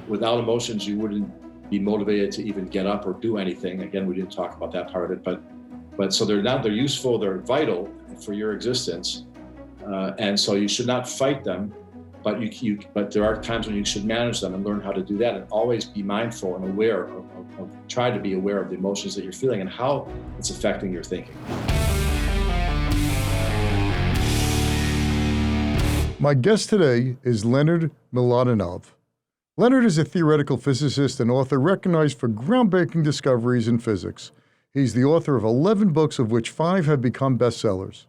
without emotions, you wouldn't be motivated to even get up or do anything. Again, we didn't talk about that part of it, but so they're useful, they're vital for your existence. And so you should not fight them, but there are times when you should manage them and learn how to do that, and always be mindful and aware try to be aware of the emotions that you're feeling and how it's affecting your thinking. My guest today is Leonard Mlodinow. Leonard is a theoretical physicist and author recognized for groundbreaking discoveries in physics. He's the author of 11 books, of which 5 have become bestsellers.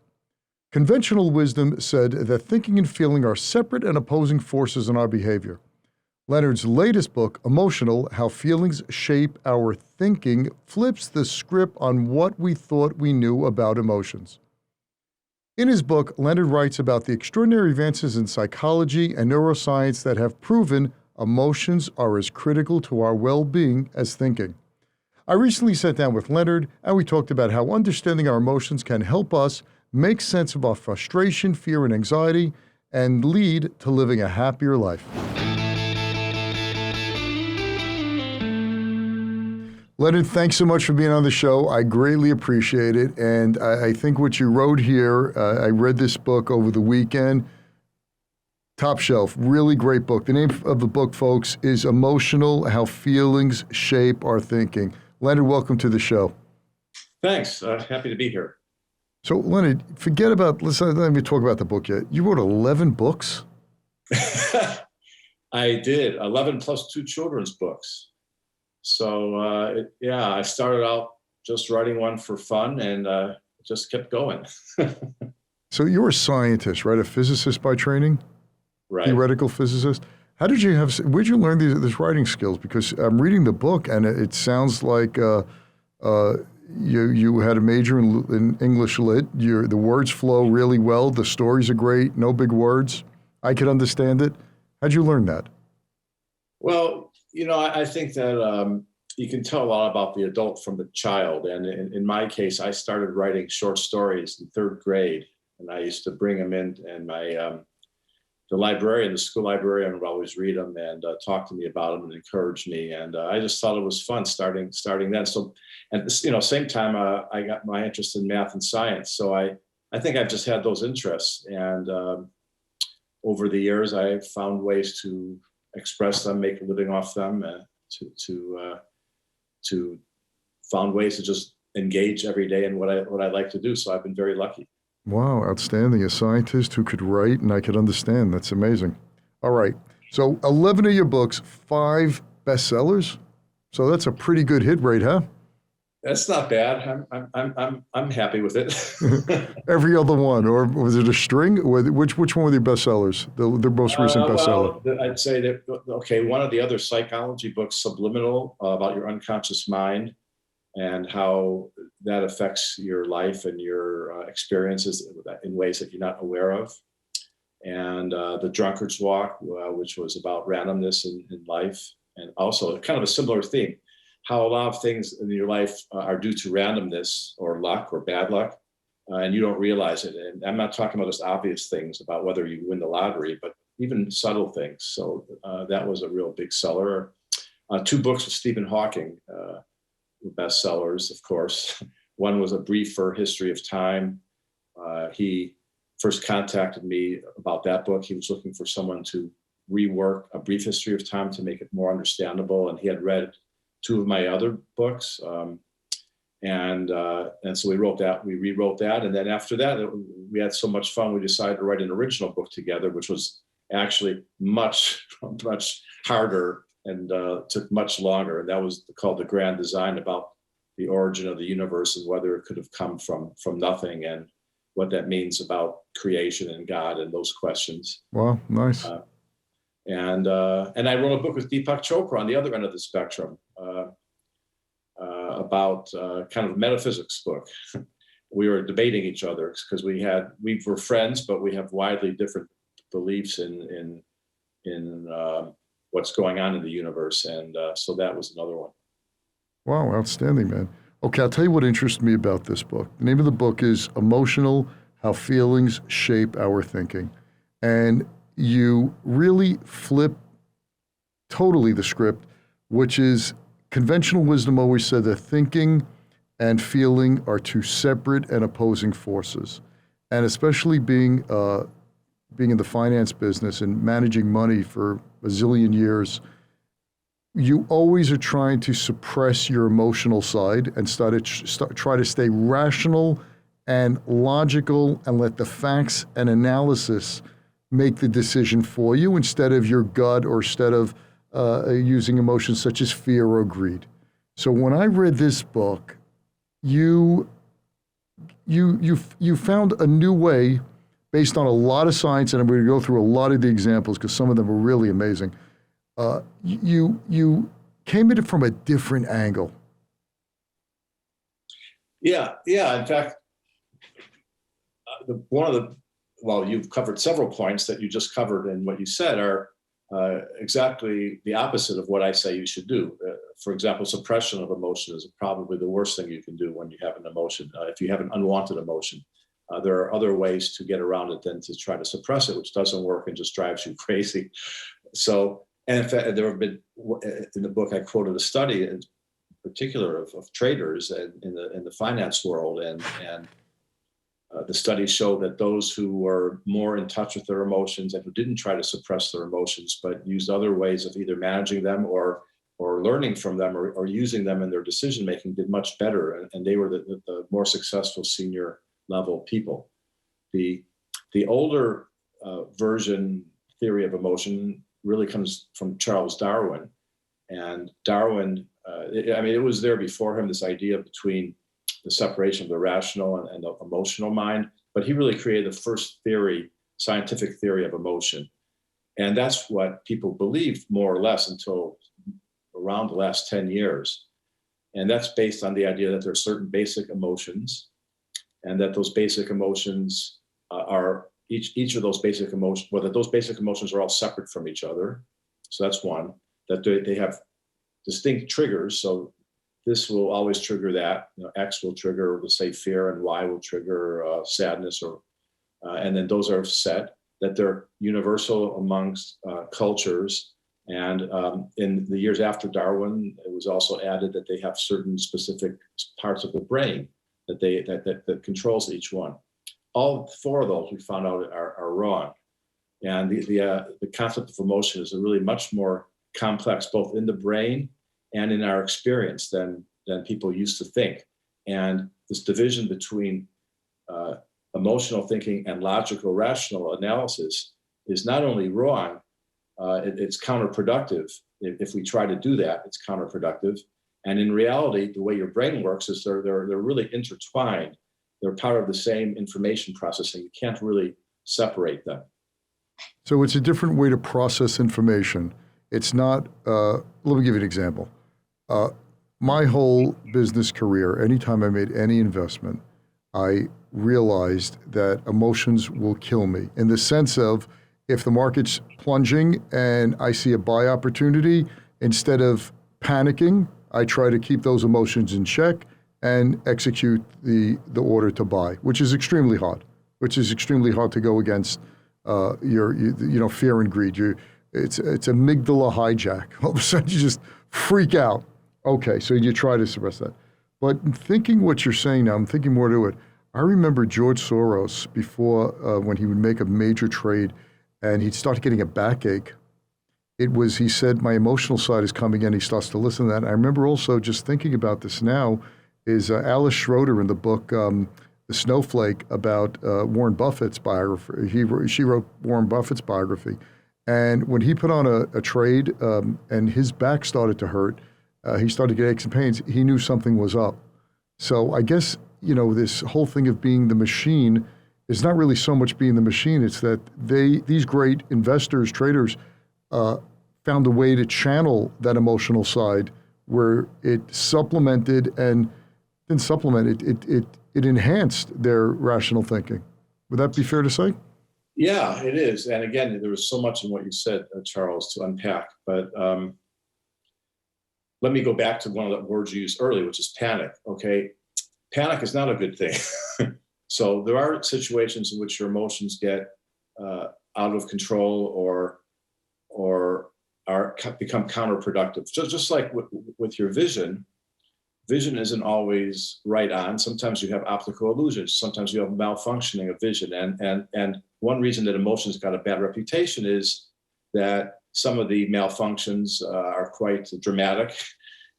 Conventional wisdom said that thinking and feeling are separate and opposing forces in our behavior. Leonard's latest book, Emotional: How Feelings Shape Our Thinking, flips the script on what we thought we knew about emotions. In his book, Leonard writes about the extraordinary advances in psychology and neuroscience that have proven emotions are as critical to our well-being as thinking. I recently sat down with Leonard, and we talked about how understanding our emotions can help us make sense of our frustration, fear, and anxiety, and lead to living a happier life. Leonard, thanks so much for being on the show. I greatly appreciate it. And I think what you wrote here, I read this book over the weekend. Top shelf, really great book. The name of the book, folks, is Emotional: How Feelings Shape Our Thinking. Leonard, welcome to the show. Thanks. Happy to be here. So, Leonard, let me talk about the book yet. You wrote 11 books? I did, 11 plus 2 children's books. So, I started out just writing one for fun and just kept going. So you're a scientist, right? A physicist by training? Right. Theoretical physicist. Where'd you learn these writing skills? Because I'm reading the book and it sounds like you had a major in English Lit. The words flow really well. The stories are great. No big words. I could understand it. How'd you learn that? Well, I think that you can tell a lot about the adult from the child. And in my case, I started writing short stories in 3rd grade. And I used to bring them in, and the school librarian would always read them and talk to me about them and encourage me. And I just thought it was fun starting then. So, and same time, I got my interest in math and science. So I think I've just had those interests. And over the years, I found ways to express them, make a living off them, to found ways to just engage every day in what I like to do. So I've been very lucky. Wow, outstanding. A scientist who could write and I could understand. That's amazing. All right. So 11 of your books, 5 bestsellers. So that's a pretty good hit rate, huh? That's not bad. I'm happy with it. Every other one, or was it a string? Which one were the bestsellers? The most recent bestseller. Well, I'd say that one of the other psychology books, Subliminal, about your unconscious mind and how that affects your life and your experiences in ways that you're not aware of. And The Drunkard's Walk, which was about randomness in life, and also kind of a similar theme. How a lot of things in your life are due to randomness or luck or bad luck, and you don't realize it. And I'm not talking about just obvious things about whether you win the lottery, but even subtle things. So that was a real big seller. 2 books with Stephen Hawking, bestsellers, of course. One was A Briefer History of Time. He first contacted me about that book. He was looking for someone to rework A Brief History of Time to make it more understandable, and he had read 2 of my other books, and so we rewrote that, and then after that, we had so much fun, we decided to write an original book together, which was actually much harder and took much longer. And that was called The Grand Design, about the origin of the universe and whether it could have come from nothing, and what that means about creation and God and those questions. Wow, nice. And I wrote a book with Deepak Chopra on the other end of the spectrum, about kind of metaphysics book. We were debating each other because we were friends, but we have widely different beliefs in what's going on in the universe. And so that was another one. Wow, outstanding, man. Okay, I'll tell you what interests me about this book. The name of the book is Emotional: How Feelings Shape Our Thinking. And you really flip totally the script, which is conventional wisdom always said that thinking and feeling are two separate and opposing forces. And especially being in the finance business and managing money for a zillion years, you always are trying to suppress your emotional side and try to stay rational and logical and let the facts and analysis make the decision for you instead of your gut or instead of using emotions such as fear or greed. So when I read this book, you found a new way based on a lot of science, and I'm going to go through a lot of the examples because some of them are really amazing. You came at it from a different angle. Yeah. In fact, you've covered several points that you just covered, and what you said are exactly the opposite of what I say you should do. For example, suppression of emotion is probably the worst thing you can do when you have an emotion. If you have an unwanted emotion, there are other ways to get around it than to try to suppress it, which doesn't work and just drives you crazy. So, and in fact, there have been, in the book, I quoted a study in particular of traders in the finance world, and the studies show that those who were more in touch with their emotions and who didn't try to suppress their emotions, but used other ways of either managing them or learning from them or using them in their decision making did much better, and they were the more successful senior level people. The older version theory of emotion really comes from Charles Darwin, and Darwin, it was there before him, this idea between the separation of the rational and the emotional mind, but he really created the first scientific theory of emotion. And that's what people believed more or less until around the last 10 years. And that's based on the idea that there are certain basic emotions, and that those basic emotions are each of those basic emotions, whether those basic emotions are all separate from each other. So that's one, that they have distinct triggers. So this will always trigger that. X will trigger, let's say, fear, and Y will trigger sadness, and then those are set, that they're universal amongst cultures. And in the years after Darwin, it was also added that they have certain specific parts of the brain that controls each one. All four of those we found out are wrong. And the concept of emotion is really much more complex, both in the brain and in our experience than people used to think. And this division between emotional thinking and logical, rational analysis is not only wrong, it's counterproductive. If we try to do that, it's counterproductive. And in reality, the way your brain works is they're really intertwined. They're part of the same information processing. You can't really separate them. So it's a different way to process information. It's not, let me give you an example. My whole business career, anytime I made any investment, I realized that emotions will kill me, in the sense of, if the market's plunging and I see a buy opportunity, instead of panicking, I try to keep those emotions in check and execute the order to buy, which is extremely hard. To go against your fear and greed. It's amygdala hijack. All of a sudden you just freak out. Okay, so you try to suppress that. But thinking what you're saying now, I'm thinking more to it. I remember George Soros before, when he would make a major trade and he'd start getting a backache. He said, my emotional side is coming in. He starts to listen to that. And I remember also just thinking about this now is Alice Schroeder in the book, The Snowflake, about Warren Buffett's biography. She wrote Warren Buffett's biography. And when he put on a trade and his back started to hurt, he started to get aches and pains, he knew something was up. So I guess, this whole thing of being the machine is not really so much being the machine. It's that these great investors, traders, found a way to channel that emotional side where it supplemented and didn't supplement, it enhanced their rational thinking. Would that be fair to say? Yeah, it is. And again, there was so much in what you said, Charles, to unpack. But let me go back to one of the words you used earlier, which is panic. Okay, panic is not a good thing. So there are situations in which your emotions get out of control or become counterproductive. Just like with your vision, vision isn't always right on. Sometimes you have optical illusions. Sometimes you have malfunctioning of vision. And one reason that emotions got a bad reputation is that some of the malfunctions are quite dramatic,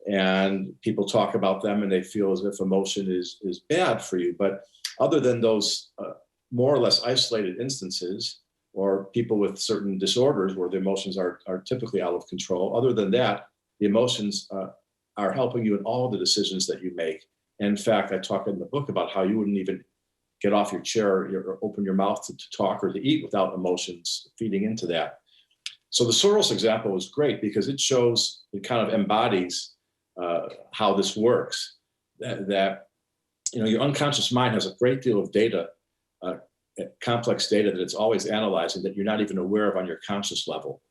and people talk about them and they feel as if emotion is bad for you. But other than those more or less isolated instances, or people with certain disorders where the emotions are typically out of control, other than that, the emotions are helping you in all the decisions that you make. And in fact, I talk in the book about how you wouldn't even get off your chair or open your mouth to talk or to eat without emotions feeding into that. So the Soros example was great because it shows, it kind of embodies how this works. That your unconscious mind has a great deal of data, complex data that it's always analyzing that you're not even aware of on your conscious level.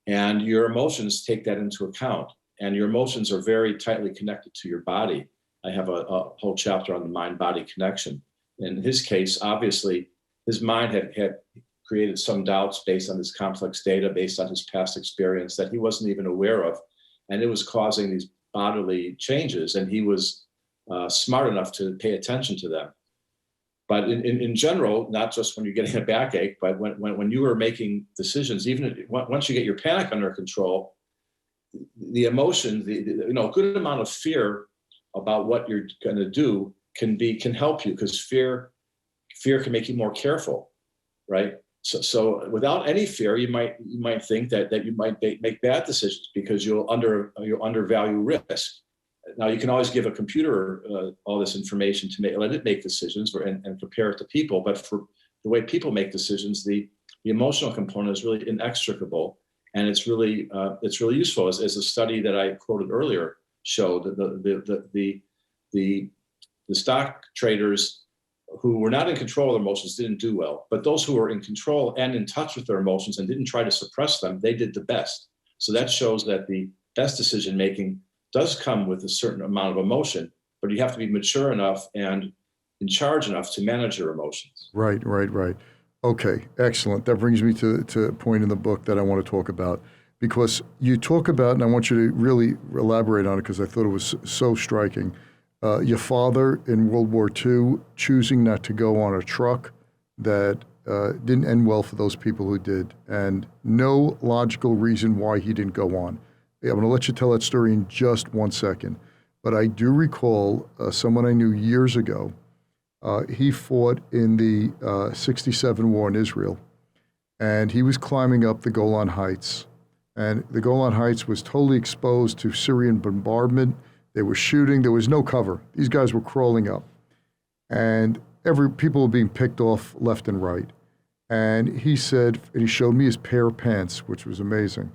And your emotions take that into account. And your emotions are very tightly connected to your body. I have a whole chapter on the mind-body connection. In his case, obviously, his mind had created some doubts based on this complex data, based on his past experience that he wasn't even aware of. And it was causing these bodily changes. And he was smart enough to pay attention to them. But in general, not just when you're getting a backache, but when you are making decisions, even once you get your panic under control, the emotion, a good amount of fear about what you're going to do can help you, because fear can make you more careful, right? So without any fear, you might think that you might make bad decisions because you'll undervalue risk. Now, you can always give a computer all this information to let it make decisions and compare it to people. But for the way people make decisions, the emotional component is really inextricable, and it's really useful. As a study that I quoted earlier showed, that the stock traders who were not in control of their emotions didn't do well, but those who were in control and in touch with their emotions and didn't try to suppress them, they did the best. So that shows that the best decision making does come with a certain amount of emotion, but you have to be mature enough and in charge enough to manage your emotions. Right. Okay, excellent. That brings me to a point in the book that I want to talk about, because you talk about, and I want you to really elaborate on it because I thought it was so striking, your father in World War II choosing not to go on a truck that didn't end well for those people who did, and no logical reason why he didn't go on. I'm going to let you tell that story in just 1 second. But I do recall someone I knew years ago. He fought in the 67 war in Israel, and he was climbing up the Golan Heights. And the Golan Heights was totally exposed to Syrian bombardment. They were shooting. There was no cover. These guys were crawling up. And people were being picked off left and right. And he said, and he showed me his pair of pants, which was amazing.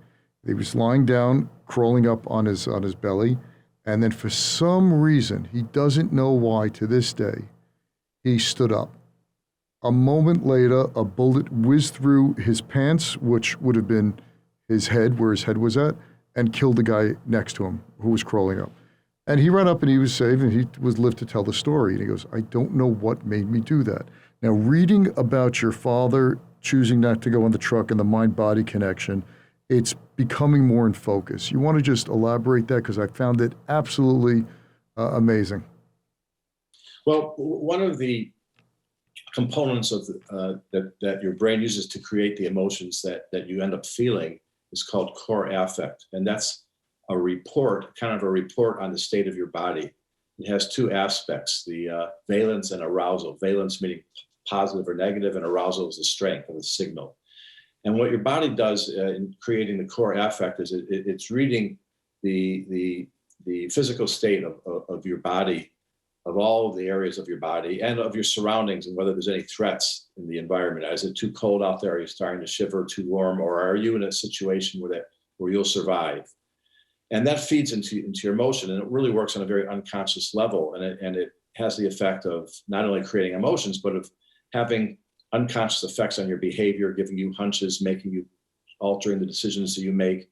He was lying down, crawling up on his belly, and then for some reason, he doesn't know why to this day, he stood up. A moment later, a bullet whizzed through his pants, which would have been his head, where his head was at, and killed the guy next to him who was crawling up. And he ran up and he was saved, and he was lived to tell the story. And he goes, I don't know what made me do that. Now, reading about your father choosing not to go on the truck and the mind-body connection, it's becoming more in focus. You want to just elaborate that, because I found it absolutely amazing. Well, one of the components of that your brain uses to create the emotions that you end up feeling is called core affect, and that's a report, kind of a report on the state of your body. It has two aspects: the valence and arousal. Valence meaning positive or negative, and arousal is the strength of the signal. And what your body does in creating the core affect is it's reading the physical state of your body, of all of the areas of your body and of your surroundings, and whether there's any threats in the environment. Is it too cold out there? Are you starting to shiver? Too warm? Or are you in a situation where you'll survive? And that feeds into your emotion, and it really works on a very unconscious level. And it has the effect of not only creating emotions, but of having unconscious effects on your behavior, giving you hunches, altering the decisions that you make.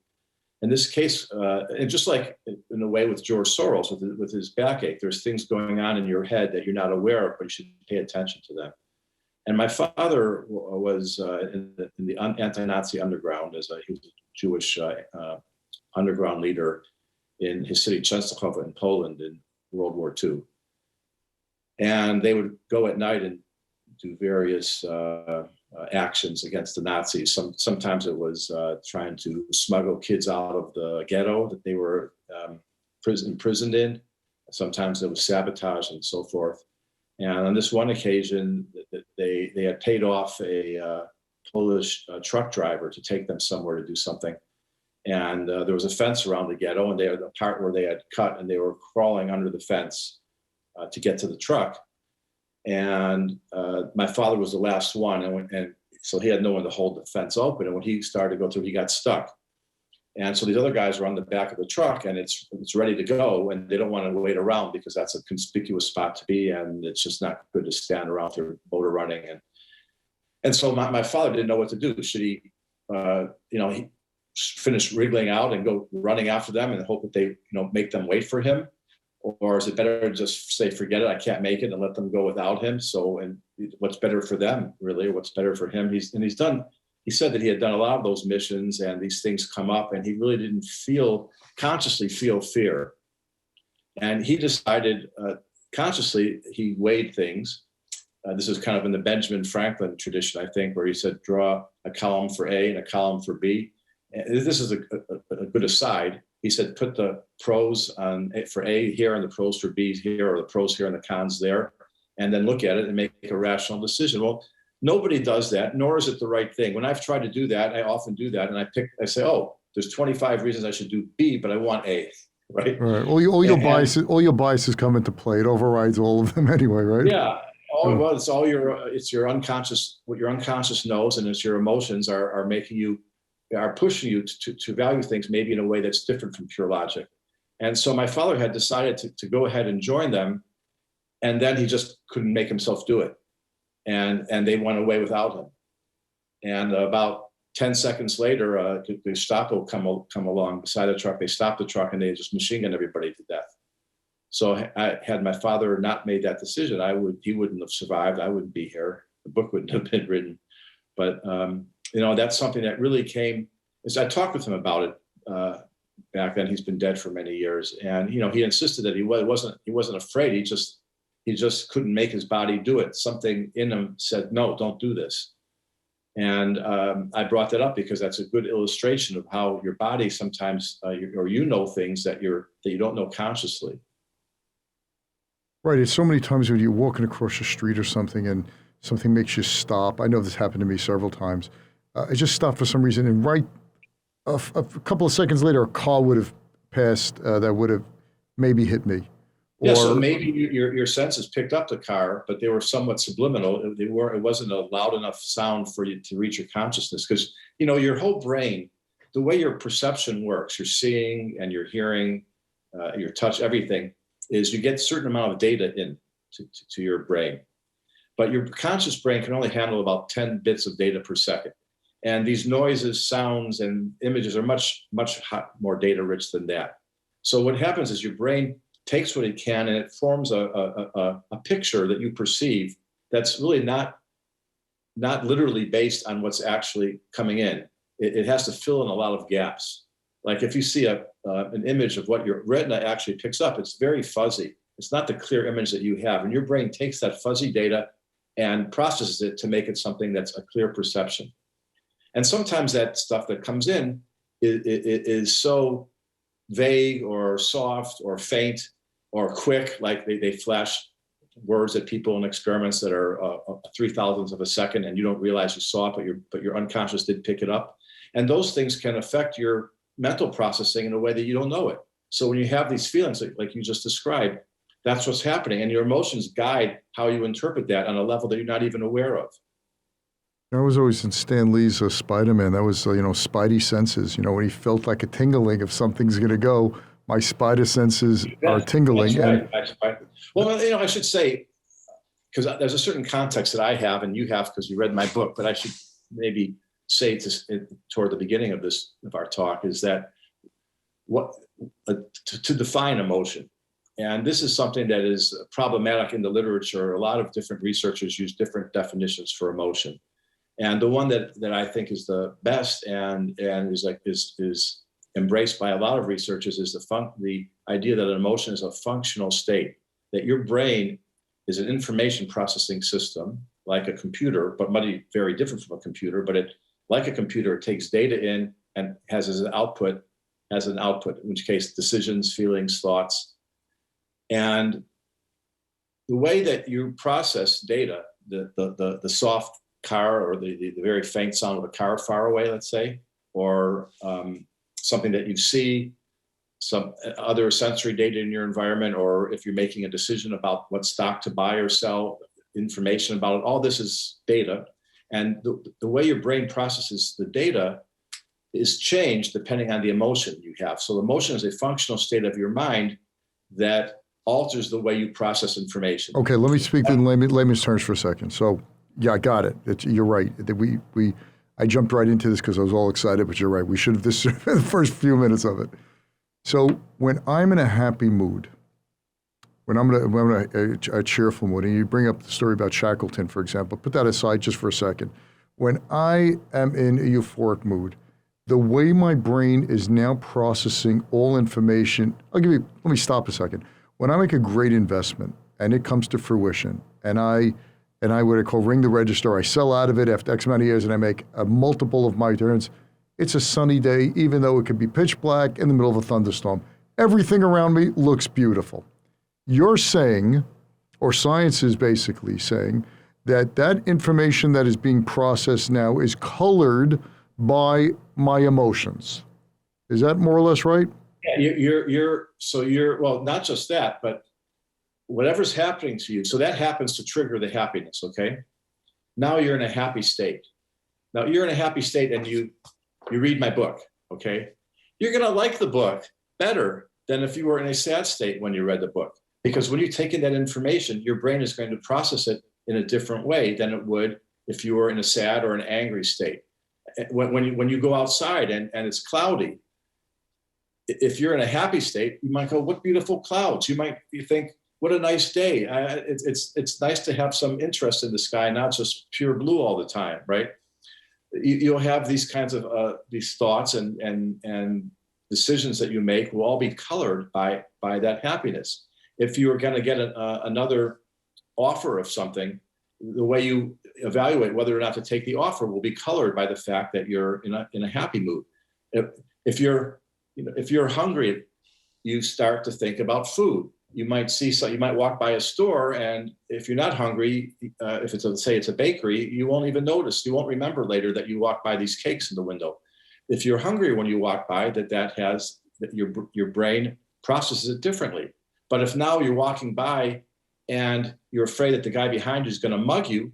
In this case, and just like in a way with George Soros, with his backache, there's things going on in your head that you're not aware of, but you should pay attention to them. And my father was in the anti-Nazi underground, he was Jewish underground leader in his city Częstochowa in Poland in World War II. And they would go at night and do various actions against the Nazis. Sometimes it was trying to smuggle kids out of the ghetto that they were imprisoned in. Sometimes it was sabotage and so forth. And on this one occasion, they had paid off a Polish truck driver to take them somewhere to do something. And there was a fence around the ghetto, and they were the part where they had cut, and they were crawling under the fence to get to the truck. And my father was the last one, and so he had no one to hold the fence open. And when he started to go through, he got stuck. And so these other guys were on the back of the truck, and it's ready to go, and they don't want to wait around because that's a conspicuous spot to be, and it's just not good to stand around if your motor running. And so my father didn't know what to do. Should he, he finish wriggling out and go running after them and hope that they, make them wait for him? Or is it better to just say, forget it, I can't make it, and let them go without him? So, and what's better for them, really? What's better for him? He said that he had done a lot of those missions, and these things come up, and he really didn't consciously feel fear. And he decided consciously, he weighed things. This is kind of in the Benjamin Franklin tradition, I think, where he said, draw a column for A and a column for B. And this is a good aside. He said, put the pros for A here and the pros for B here, or the pros here and the cons there, and then look at it and make a rational decision. Well, nobody does that, nor is it the right thing. When I've tried to do that, I often do that, and I say, oh, there's 25 reasons I should do B, but I want A, right? Right. All your biases come into play. It overrides all of them anyway, right? Yeah. It's your unconscious, what your unconscious knows, and it's your emotions are pushing you to value things maybe in a way that's different from pure logic. And so my father had decided to go ahead and join them, and then he just couldn't make himself do it. And they went away without him. And about 10 seconds later, the Gestapo come along beside the truck. They stopped the truck, and they just machine gunned everybody to death. So had my father not made that decision, he wouldn't have survived. I wouldn't be here. The book wouldn't have been written. But that's something that really came. As I talked with him about it back then. He's been dead for many years, and he insisted that he wasn't afraid. He just couldn't make his body do it. Something in him said, no, don't do this. And I brought that up because that's a good illustration of how your body sometimes, things that you don't know consciously. Right. It's so many times when you're walking across the street or something and something makes you stop. I know this happened to me several times. I just stopped for some reason, and right a couple of seconds later, a car would have passed that would have maybe hit me. Yeah, so maybe your senses picked up the car, but they were somewhat subliminal. It wasn't a loud enough sound for you to reach your consciousness, because your whole brain, the way your perception works, your seeing and your hearing, your touch, everything, is you get a certain amount of data in to your brain. But your conscious brain can only handle about 10 bits of data per second. And these noises, sounds, and images are much, much more data rich than that. So what happens is your brain takes what it can, and it forms a picture that you perceive that's really not literally based on what's actually coming in. It has to fill in a lot of gaps. Like if you see an image of what your retina actually picks up, it's very fuzzy. It's not the clear image that you have. And your brain takes that fuzzy data and processes it to make it something that's a clear perception. And sometimes that stuff that comes in is so vague or soft or faint or quick, like they flash words at people in experiments that are 3,000ths of a second, and you don't realize you saw it, but your unconscious did pick it up. And those things can affect your mental processing in a way that you don't know it. So when you have these feelings like you just described, that's what's happening. And your emotions guide how you interpret that on a level that you're not even aware of. I was always in Stan Lee's Spider-Man. That was, spidey senses. When he felt like a tingling, if something's going to go, my spider senses are tingling. That's right. Well, I should say, because there's a certain context that I have and you have because you read my book, but I should maybe say toward the beginning of our talk is that to define emotion. And this is something that is problematic in the literature. A lot of different researchers use different definitions for emotion. And the one that I think is the best and is embraced by a lot of researchers is the idea that an emotion is a functional state, that your brain is an information processing system like a computer, but might be very different from a computer. But like a computer, it takes data in and has an output, in which case decisions, feelings, thoughts. And the way that you process data, the soft car or the very faint sound of a car far away, let's say, or something that you see, some other sensory data in your environment, or if you're making a decision about what stock to buy or sell, information about it, all this is data. And the way your brain processes the data is changed depending on the emotion you have. So emotion is a functional state of your mind that alters the way you process information. Okay, let me speak in layman's terms for a second. So, yeah, I got it. You're right. I jumped right into this because I was all excited, but you're right. We should have this the first few minutes of it. So when I'm in a happy mood, when I'm in a cheerful mood, and you bring up the story about Shackleton, for example, put that aside just for a second. When I am in a euphoric mood, the way my brain is now processing all information, let me stop a second. When I make a great investment and it comes to fruition, and I what I call ring the register, I sell out of it after X amount of years and I make a multiple of my returns, it's a sunny day, even though it could be pitch black in the middle of a thunderstorm. Everything around me looks beautiful. You're saying, or science is basically saying, that information that is being processed now is colored by my emotions. Is that more or less right? Yeah, well, not just that, but whatever's happening to you. So that happens to trigger the happiness, okay? Now you're in a happy state. Now you're in a happy state and you read my book, okay? You're gonna like the book better than if you were in a sad state when you read the book. Because when you take in that information, your brain is going to process it in a different way than it would if you were in a sad or an angry state. When you go outside and it's cloudy, if you're in a happy state, you might go, what beautiful clouds. You think, what a nice day. It's nice to have some interest in the sky, not just pure blue all the time, right? You'll have these kinds of these thoughts and decisions that you make will all be colored by that happiness. If you are going to get another offer of something, the way you evaluate whether or not to take the offer will be colored by the fact that you're in a happy mood. If you're hungry, you start to think about food. You might walk by a store, and if you're not hungry, if it's a bakery, you won't even notice. You won't remember later that you walked by these cakes in the window. If you're hungry when you walk by, that your brain processes it differently. But if now you're walking by and you're afraid that the guy behind you is going to mug you,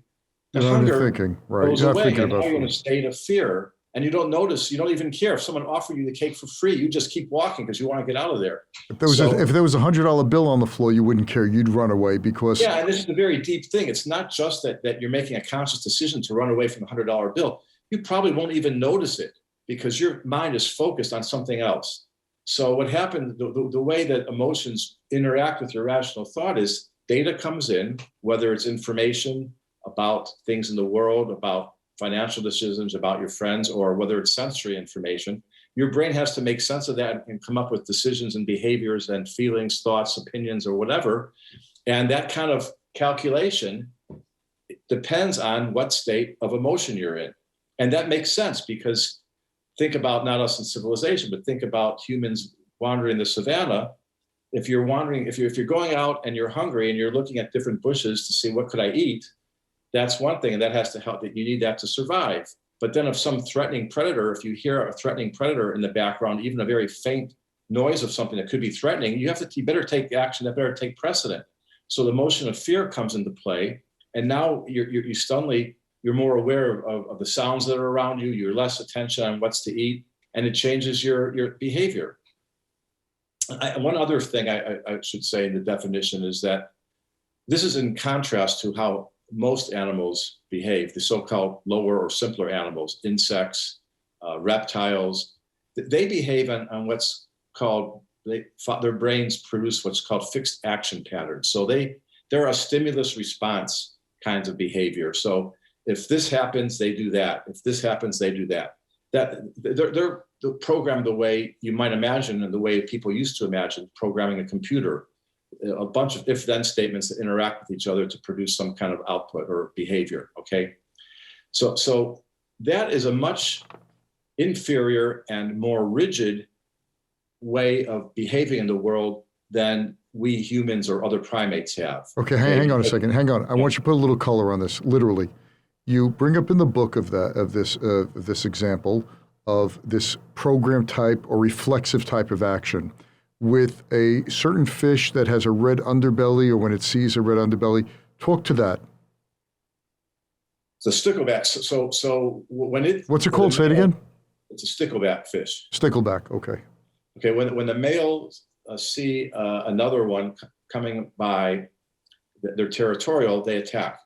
the hunger goes away, and now you're in a state of fear. And you don't notice, you don't even care. If someone offered you the cake for free, you just keep walking because you want to get out of there. If there was a $100 bill on the floor, you wouldn't care. You'd run away because... Yeah, and this is a very deep thing. It's not just that you're making a conscious decision to run away from the $100 bill. You probably won't even notice it because your mind is focused on something else. So what happened, the way that emotions interact with your rational thought is data comes in, whether it's information about things in the world, about financial decisions, about your friends, or whether it's sensory information, your brain has to make sense of that and come up with decisions and behaviors and feelings, thoughts, opinions, or whatever. And that kind of calculation depends on what state of emotion you're in. And that makes sense because think about not us in civilization, but think about humans wandering the savannah. If you're going out and you're hungry and you're looking at different bushes to see what could I eat, that's one thing, and that has to help. That you need that to survive. But then if some threatening predator, if you hear a threatening predator in the background, even a very faint noise of something that could be threatening, you better take action, that better take precedent. So the emotion of fear comes into play, and now you're more aware of the sounds that are around you, you're less attention on what's to eat, and it changes your behavior. One other thing I should say in the definition is that this is in contrast to how most animals behave, the so-called lower or simpler animals, insects, reptiles. They behave on what's called, their brains produce what's called fixed action patterns. So there are stimulus response kinds of behavior. So if this happens, they do that. If this happens, they do that. That they're programmed the way you might imagine, and the way people used to imagine programming a computer, a bunch of if-then statements that interact with each other to produce some kind of output or behavior. Okay, so that is a much inferior and more rigid way of behaving in the world than we humans or other primates have. Okay, hang on a second. Hang on. I want you to put a little color on this. Literally, you bring up in the book of this example of this program type or reflexive type of action with a certain fish that has a red underbelly, or when it sees a red underbelly. Talk to that. It's a stickleback. So when it what's it called? Say it again. It's a stickleback fish. Stickleback. Okay. Okay. When the males see another one coming by, they're territorial, they attack.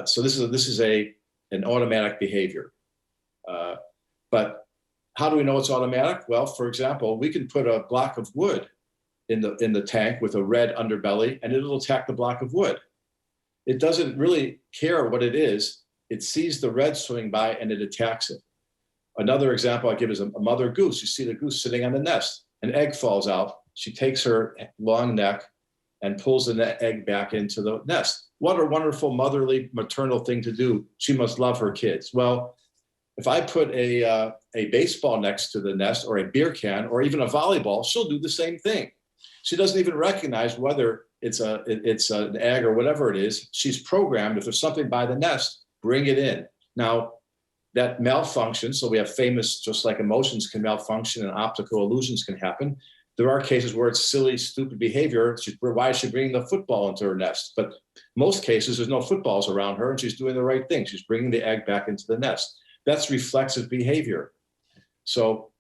So this is an automatic behavior. But how do we know it's automatic? Well, for example, we can put a block of wood in the tank with a red underbelly, and it'll attack the block of wood. It doesn't really care what it is. It sees the red swimming by and it attacks it. Another example I give is a mother goose. You see the goose sitting on the nest. An egg falls out. She takes her long neck and pulls the egg back into the nest. What a wonderful motherly, maternal thing to do. She must love her kids. Well, if I put a baseball next to the nest, or a beer can, or even a volleyball, she'll do the same thing. She doesn't even recognize whether it's an egg or whatever it is. She's programmed, if there's something by the nest, bring it in. Now, that malfunctions, so we have famous, just like emotions can malfunction and optical illusions can happen. There are cases where it's silly, stupid behavior. Why is she bringing the football into her nest? But most cases, there's no footballs around her and she's doing the right thing. She's bringing the egg back into the nest. That's reflexive behavior. So,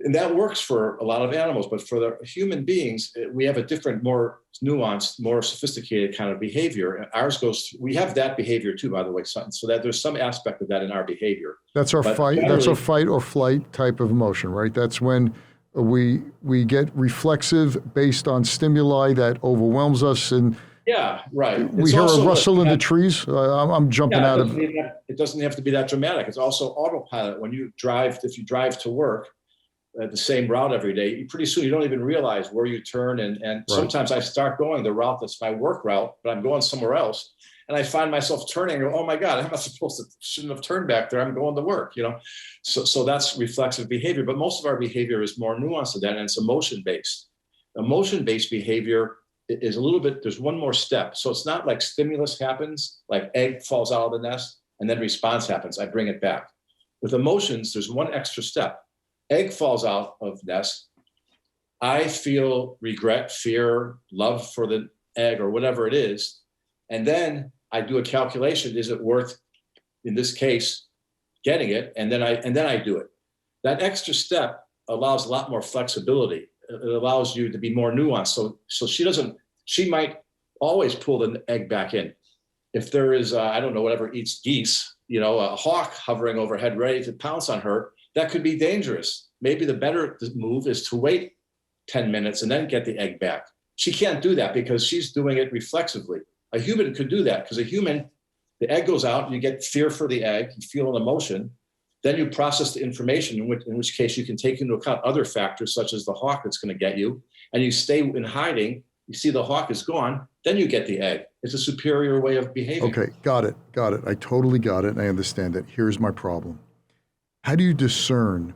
and that works for a lot of animals, but for the human beings, we have a different, more nuanced, more sophisticated kind of behavior. Ours goes, we have that behavior too, by the way, so that there's some aspect of that in our behavior. That's our fight. That's our fight or flight type of emotion, right? That's when we get reflexive based on stimuli that overwhelms us, and yeah, right. We hear a rustle in the trees. I'm jumping out of it. It doesn't have to be that dramatic. It's also autopilot. When you drive, if you drive to work the same route every day, pretty soon you don't even realize where you turn. And right. Sometimes I start going the route that's my work route, but I'm going somewhere else. And I find myself turning and go, oh my God, I'm not shouldn't have turned back there. I'm going to work, So that's reflexive behavior. But most of our behavior is more nuanced than that, and it's emotion-based. Emotion-based behavior is a little bit, there's one more step. So it's not like stimulus happens, like egg falls out of the nest, and then response happens. I bring it back. With emotions, there's one extra step. Egg falls out of nest. I feel regret, fear, love for the egg or whatever it is. And then I do a calculation. Is it worth, in this case, getting it? And then I do it. That extra step allows a lot more flexibility. It allows you to be more nuanced. So she might always pull the egg back in. If there is, I don't know, whatever eats geese, a hawk hovering overhead ready to pounce on her, that could be dangerous. Maybe the better move is to wait 10 minutes and then get the egg back. She can't do that because she's doing it reflexively. A human could do that because a human, the egg goes out, you get fear for the egg, you feel an emotion, then you process the information, in which case you can take into account other factors such as the hawk that's going to get you, and you stay in hiding, you see the hawk is gone, then you get the egg. It's a superior way of behaving. Okay, got it. I totally got it, and I understand it. Here's my problem. How do you discern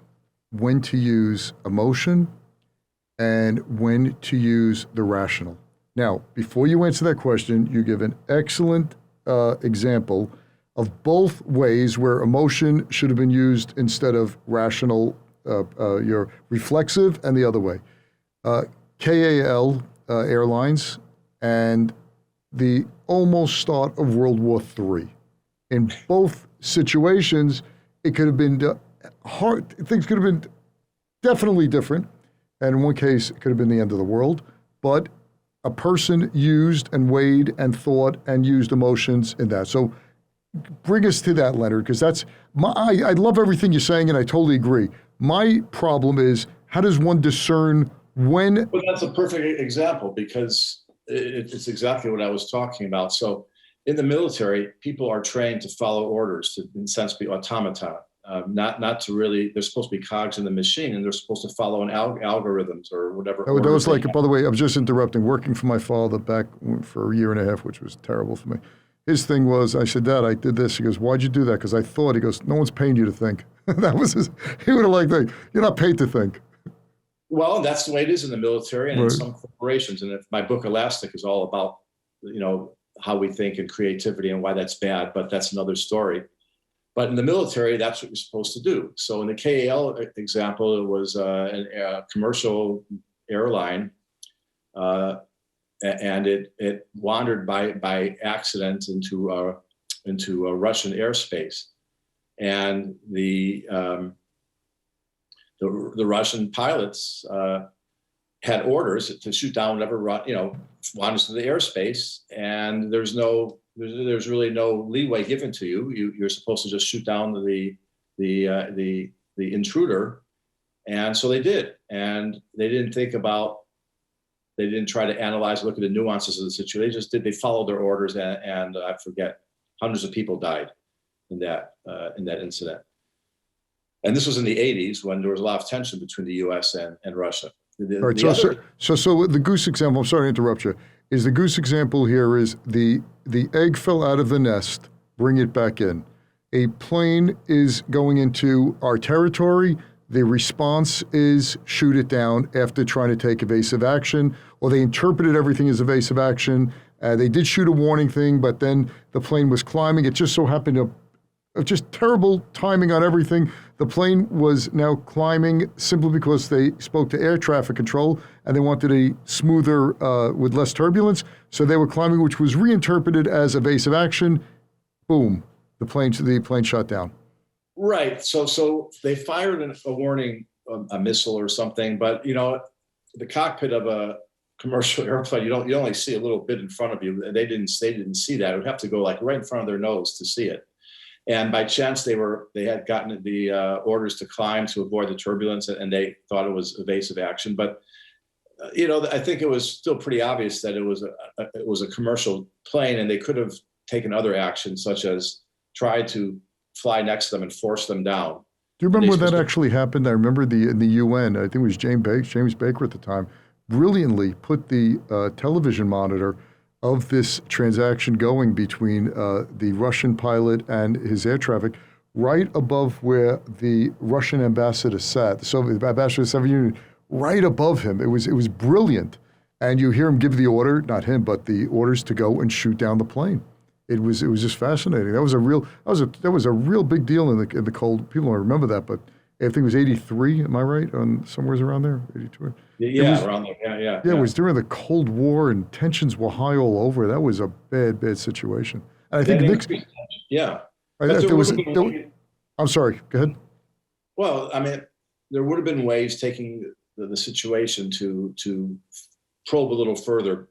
when to use emotion and when to use the rational? Now, before you answer that question, you give an excellent example of both ways where emotion should have been used instead of rational, your reflexive, and the other way. KAL Airlines and the almost start of World War III. In both situations, it could have been hard. Things could have been definitely different. And in one case, it could have been the end of the world. But a person used and weighed and thought and used emotions in that. So bring us to that, Leonard, because that's I love everything you're saying, and I totally agree. My problem is, how does one discern when? Well, that's a perfect example because it's exactly what I was talking about. So in the military, people are trained to follow orders, to, in a sense, be automata, not to really, they're supposed to be cogs in the machine, and they're supposed to follow an algorithms or whatever. That was like, by the way, I was just interrupting, working for my father back for a year and a half, which was terrible for me. His thing was, I said, Dad, I did this. He goes, why'd you do that? Because I thought, he goes, no one's paying you to think. That was his, he would have liked that. You're not paid to think. Well, that's the way it is in the military and right. in some corporations. And if my book, Elastic, is all about, you know, how we think and creativity and why that's bad, but that's another story. But in the military, that's what you're supposed to do. So in the KAL example, it was a commercial airline, and it wandered by accident into a Russian airspace, and the Russian pilots had orders to shoot down whatever wanders into the airspace, and there's really no leeway given to you. You're supposed to just shoot down the intruder, and so they did. And they didn't think about, they didn't try to analyze, look at the nuances of the situation. They just did. They followed their orders, and I forget, hundreds of people died in that incident. And this was in the 80s when there was a lot of tension between the U.S. and Russia. All right. So the goose example. I'm sorry to interrupt you. Is the goose example here is the egg fell out of the nest, bring it back in. A plane is going into our territory. The response is shoot it down after trying to take evasive action, or they interpreted everything as evasive action. They did shoot a warning thing, but then the plane was climbing. It just so happened to, just terrible timing on everything. The plane was now climbing simply because they spoke to air traffic control and they wanted a smoother, with less turbulence. So they were climbing, which was reinterpreted as evasive action. Boom, the plane shot down. Right. So they fired a warning, a missile or something, but the cockpit of a commercial airplane, you only see a little bit in front of you. They didn't see that. It would have to go like right in front of their nose to see it. And by chance, they had gotten the orders to climb to avoid the turbulence, and they thought it was evasive action. But I think it was still pretty obvious that it was a commercial plane, and they could have taken other actions, such as tried to fly next to them and force them down. Do you remember when that actually happened? I remember in the UN, I think it was James Baker at the time, brilliantly put the television monitor of this transaction going between the Russian pilot and his air traffic right above where the Russian ambassador sat, the ambassador of the Soviet Union, right above him. It was brilliant. And you hear him give the order, not him, but the orders to go and shoot down the plane. It was just fascinating. That was a real big deal in the Cold. People don't remember that, but I think it was 83. Am I right? Somewhere around there, 82. Yeah, around there. Yeah. It was during the Cold War, and tensions were high all over. That was a bad situation. And I think I'm sorry. Go ahead. Well, I mean, there would have been ways taking the situation to probe a little further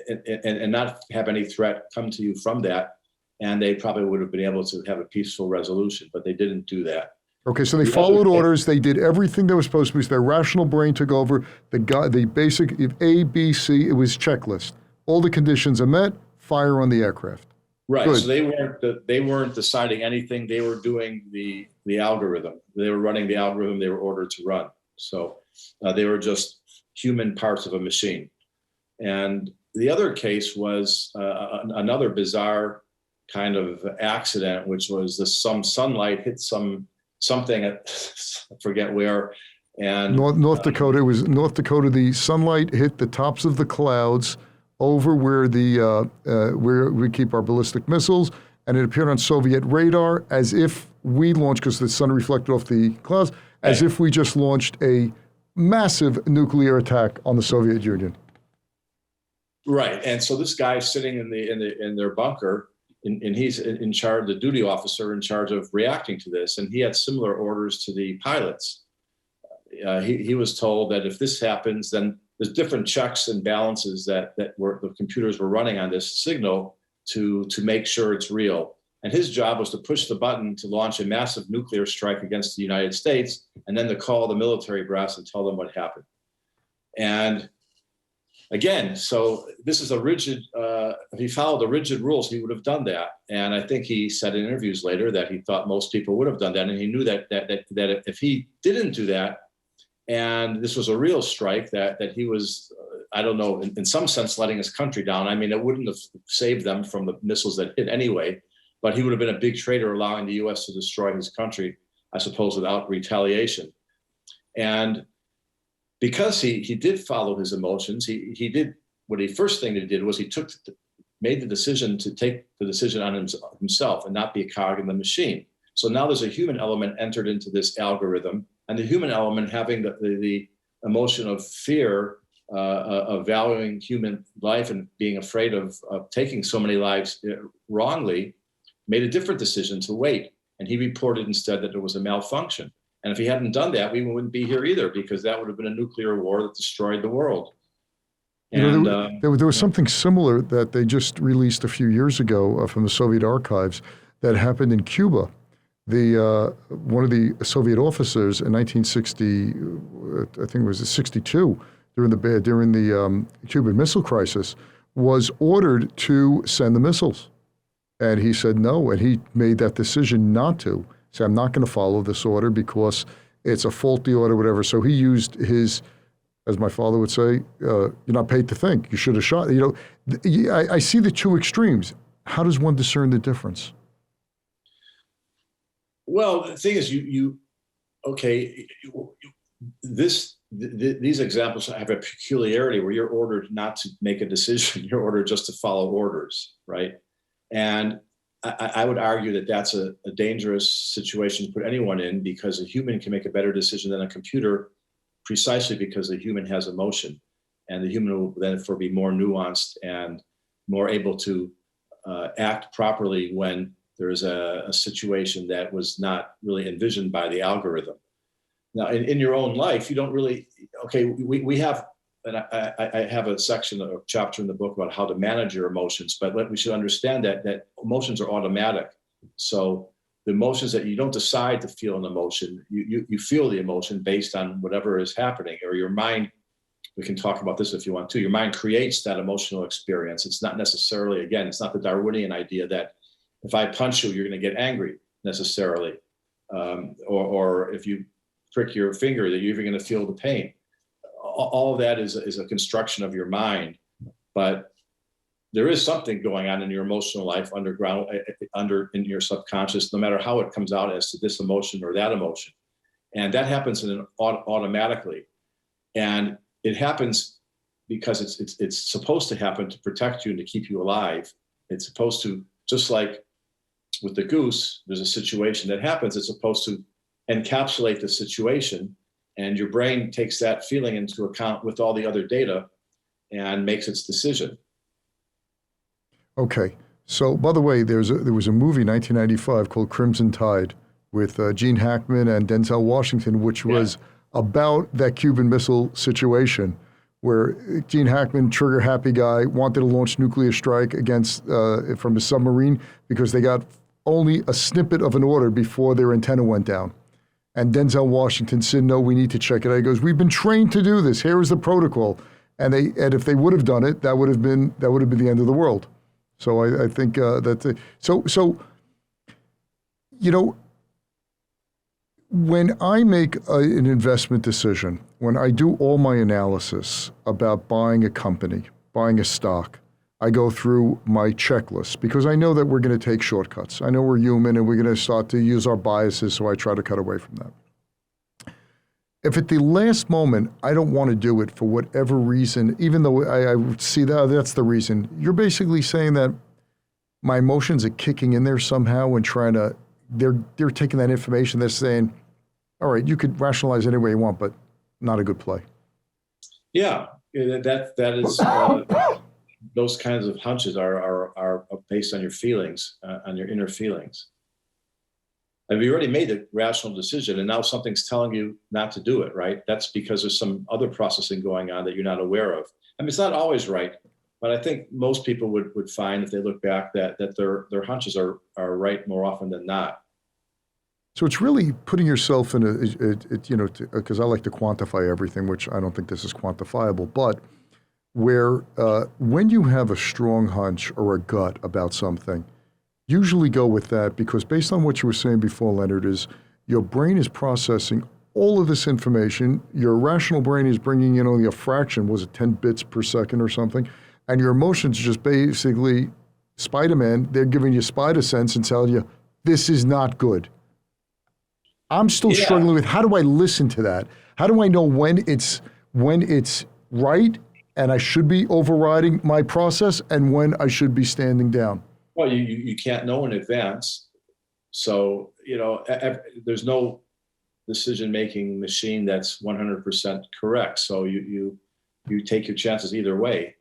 and not have any threat come to you from that. And they probably would have been able to have a peaceful resolution, but they didn't do that. Okay, so they followed orders. They did everything that was supposed to be. So their rational brain took over. The basic A, B, C. It was checklist. All the conditions are met. Fire on the aircraft. Right. Good. So they weren't deciding anything. They were doing the algorithm. They were running the algorithm they were ordered to run. So they were just human parts of a machine. And the other case was another bizarre kind of accident, which was some sunlight hit something I forget where, and North Dakota. It was North Dakota. The sunlight hit the tops of the clouds over where where we keep our ballistic missiles, and it appeared on Soviet radar as if we launched, because the sun reflected off the clouds, as if we just launched a massive nuclear attack on the Soviet Union. Right, and so this guy's sitting in their bunker. And he's in charge, the duty officer in charge of reacting to this, and he had similar orders to the pilots. He was told that if this happens, then there's different checks and balances that the computers were running on this signal to make sure it's real. And his job was to push the button to launch a massive nuclear strike against the United States, and then to call the military brass and tell them what happened. And again, so this is a rigid, if he followed the rigid rules, he would have done that. And I think he said in interviews later that he thought most people would have done that. And he knew that if he didn't do that, and this was a real strike, that he was, I don't know, in some sense, letting his country down. I mean, it wouldn't have saved them from the missiles that hit anyway, but he would have been a big traitor, allowing the US to destroy his country, I suppose, without retaliation. And because he did follow his emotions, he did what he first thing that he did was he made the decision to take the decision on himself and not be a cog in the machine. So now there's a human element entered into this algorithm, and the human element having the emotion of fear, of valuing human life and being afraid of taking so many lives wrongly, made a different decision to wait. And he reported instead that there was a malfunction. And if he hadn't done that, we wouldn't be here either, because that would have been a nuclear war that destroyed the world. And there was something similar that they just released a few years ago from the Soviet archives that happened in Cuba. One of the Soviet officers in 1960, I think it was 62, during the Cuban Missile Crisis, was ordered to send the missiles. And he said no, and he made that decision not to. Say, I'm not going to follow this order because it's a faulty order, whatever. So he used his, as my father would say, you're not paid to think. You should have shot. You know, I see the two extremes. How does one discern the difference? Well, the thing is, these examples have a peculiarity where you're ordered not to make a decision. You're ordered just to follow orders, right? And I would argue that that's a dangerous situation to put anyone in, because a human can make a better decision than a computer, precisely because the human has emotion, and the human will therefore be more nuanced and more able to act properly when there is a situation that was not really envisioned by the algorithm. Now, in your own life, you don't really, we have, and I have a chapter in the book about how to manage your emotions, but we should understand that emotions are automatic. So the emotions that you don't decide to feel an emotion, you feel the emotion based on whatever is happening, or your mind, we can talk about this if you want to, your mind creates that emotional experience. It's not necessarily, again, it's not the Darwinian idea that if I punch you, you're going to get angry necessarily. Or if you prick your finger, that you're even going to feel the pain. All of that is a construction of your mind, but there is something going on in your emotional life underground, in your subconscious, no matter how it comes out as to this emotion or that emotion. And that happens automatically. And it happens because it's supposed to happen to protect you and to keep you alive. It's supposed to, just like with the goose, there's a situation that happens, it's supposed to encapsulate the situation, and your brain takes that feeling into account with all the other data and makes its decision. Okay. So, by the way, there was a movie, 1995, called Crimson Tide, with Gene Hackman and Denzel Washington, which was about that Cuban Missile situation, where Gene Hackman, trigger-happy guy, wanted to launch nuclear strike against from a submarine because they got only a snippet of an order before their antenna went down. And Denzel Washington said, no, we need to check it out. He goes, we've been trained to do this. Here is the protocol. And if they would have done it, that would have been the end of the world. So I think so, you know, when I make an investment decision, when I do all my analysis about buying a company, buying a stock, I go through my checklist because I know that we're going to take shortcuts. I know we're human and we're going to start to use our biases, so I try to cut away from that. If at the last moment I don't want to do it for whatever reason, even though I would see that's the reason, you're basically saying that my emotions are kicking in there somehow and they're taking that information, they're saying, all right, you could rationalize any way you want, but not a good play. Yeah, that is... those kinds of hunches are based on your feelings, on your inner feelings. And you already made the rational decision, and now something's telling you not to do it, right? That's because there's some other processing going on that you're not aware of. I mean, it's not always right, but I think most people would find, if they look back, that their hunches are right more often than not. So it's really putting yourself in because I like to quantify everything, which I don't think this is quantifiable, but where when you have a strong hunch or a gut about something, usually go with that because based on what you were saying before, Leonard, is your brain is processing all of this information. Your rational brain is bringing in only a fraction, was it 10 bits per second or something? And your emotions just basically, Spider-Man, they're giving you spider sense and telling you, this is not good. I'm still struggling with how do I listen to that? How do I know when it's right and I should be overriding my process and when I should be standing down? Well, you can't know in advance. So, there's no decision-making machine that's 100% correct. So you take your chances either way.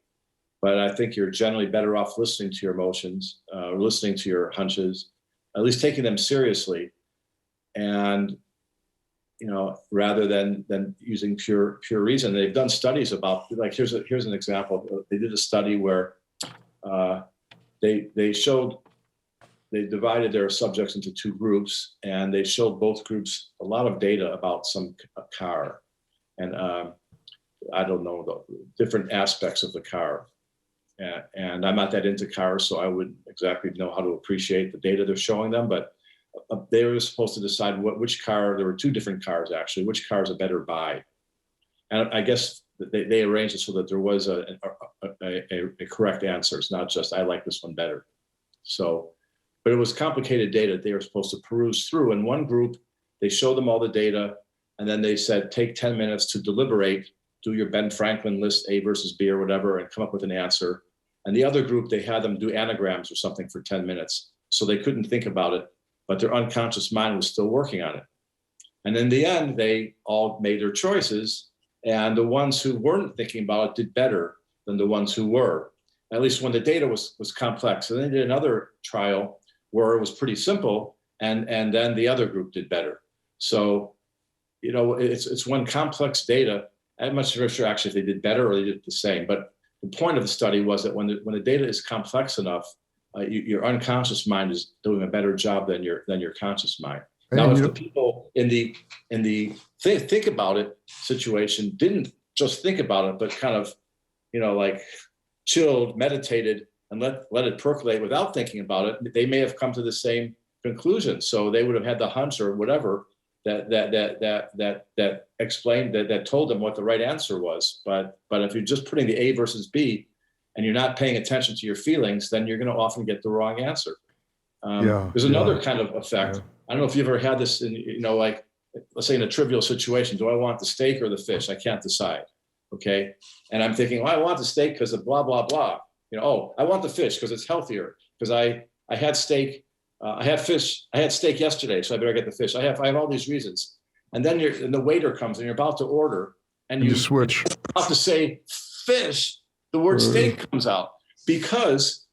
But I think you're generally better off listening to your emotions, listening to your hunches, at least taking them seriously. And, rather than using pure reason. They've done studies about, like, here's an example. They did a study where they divided their subjects into two groups, and they showed both groups a lot of data about a car. And I don't know, the different aspects of the car. And I'm not that into cars, so I wouldn't exactly know how to appreciate the data they're showing them, but they were supposed to decide which car. There were two different cars, actually, which car is a better buy. And I guess they arranged it so that there was a correct answer. It's not just, I like this one better. So, but it was complicated data they were supposed to peruse through. In one group, they showed them all the data, and then they said, take 10 minutes to deliberate, do your Ben Franklin list, A versus B or whatever, and come up with an answer. And the other group, they had them do anagrams or something for 10 minutes. So they couldn't think about it, but their unconscious mind was still working on it. And in the end, they all made their choices, and the ones who weren't thinking about it did better than the ones who were, at least when the data was complex. And then they did another trial where it was pretty simple, and then the other group did better. So, it's when complex data, I'm not sure actually if they did better or they did the same, but the point of the study was that when the data is complex enough, your unconscious mind is doing a better job than your conscious mind. Now, if the people in the think about it situation didn't just think about it, but kind of, like chilled, meditated, and let it percolate without thinking about it, they may have come to the same conclusion. So they would have had the hunch or whatever that explained that told them what the right answer was. But if you're just putting the A versus B, and you're not paying attention to your feelings, then you're going to often get the wrong answer. There's another kind of effect. I don't know if you've ever had this in, like, let's say in a trivial situation, do I want the steak or the fish? I can't decide. Okay. And I'm thinking, well, I want the steak because of blah, blah, blah. I want the fish because it's healthier, because I had steak, I had steak yesterday, so I better get the fish. I have all these reasons. And then the waiter comes and you're about to order, and you switch. About to say fish, the word steak comes out, because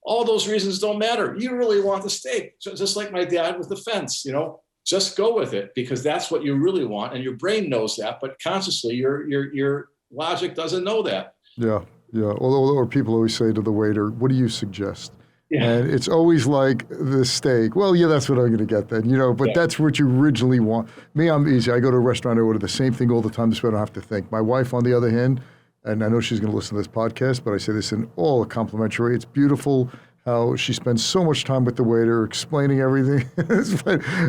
all those reasons don't matter. You really want the steak. So just like my dad with the fence, just go with it, because that's what you really want. And your brain knows that, but consciously your logic doesn't know that. Yeah. Or people always say to the waiter, what do you suggest? Yeah. And it's always like the steak. Well, yeah, that's what I'm going to get then, but that's what you originally want. Me, I'm easy. I go to a restaurant, I order the same thing all the time, so I don't have to think. My wife, on the other hand, and I know she's going to listen to this podcast, but I say this in all complimentary. It's beautiful how she spends so much time with the waiter explaining everything.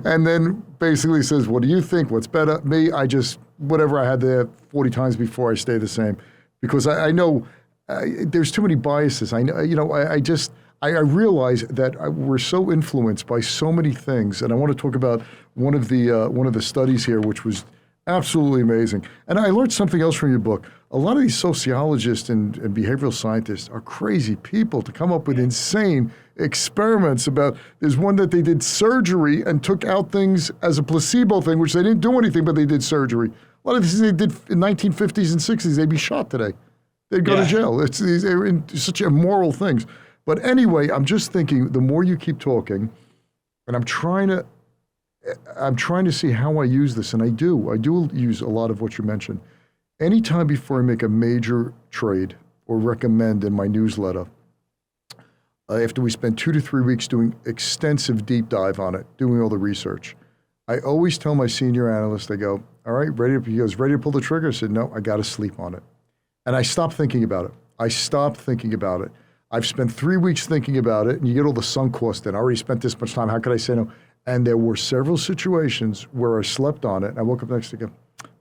And then basically says, what do you think? What's better? Me, I just, whatever I had there 40 times before, I stay the same. Because I know there's too many biases. I realize that we're so influenced by so many things. And I want to talk about one of the studies here, which was absolutely amazing. And I learned something else from your book. A lot of these sociologists and behavioral scientists are crazy people to come up with insane experiments about, there's one that they did surgery and took out things as a placebo thing, which they didn't do anything, but they did surgery. A lot of these they did in 1950s and 60s, they'd be shot today. They'd go to jail. They're in such immoral things. But anyway, I'm just thinking, the more you keep talking, and I'm trying to see how I use this, and I do use a lot of what you mentioned. Anytime before I make a major trade or recommend in my newsletter, after we spend 2 to 3 weeks doing extensive deep dive on it, doing all the research, I always tell my senior analyst, I go, all right, ready to pull the trigger? I said, no, I got to sleep on it. And I stopped thinking about it. I stopped thinking about it. I've spent 3 weeks thinking about it, and you get all the sunk cost in. I already spent this much time. How could I say no? And there were several situations where I slept on it, and I woke up next day and go,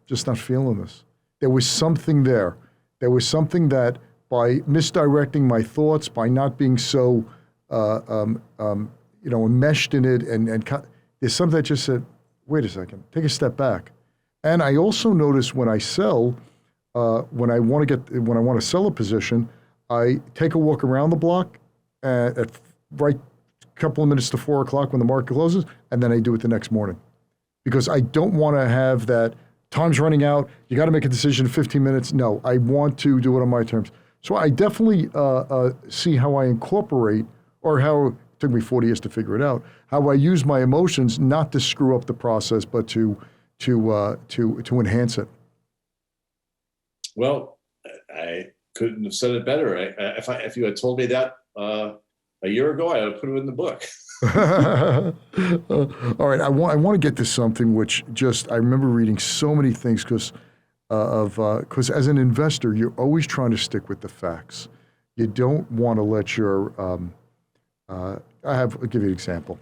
just not feeling this. There was something there. There was something that by misdirecting my thoughts, by not being so, enmeshed in it, there's something that just said, wait a second, take a step back. And I also notice when I sell, when I want to sell a position, I take a walk around the block at right couple of minutes to 4 o'clock when the market closes, and then I do it the next morning, because I don't want to have that time's running out. You got to make a decision in 15 minutes. No, I want to do it on my terms. So I definitely see how I incorporate, or how it took me 40 years to figure it out, how I use my emotions not to screw up the process, but to enhance it. Well, I couldn't have said it better. If you had told me that a year ago, I would have put it in the book. All right, I want to get to something which I remember reading so many things because as an investor, you're always trying to stick with the facts. You don't want to let your I'll give you an example.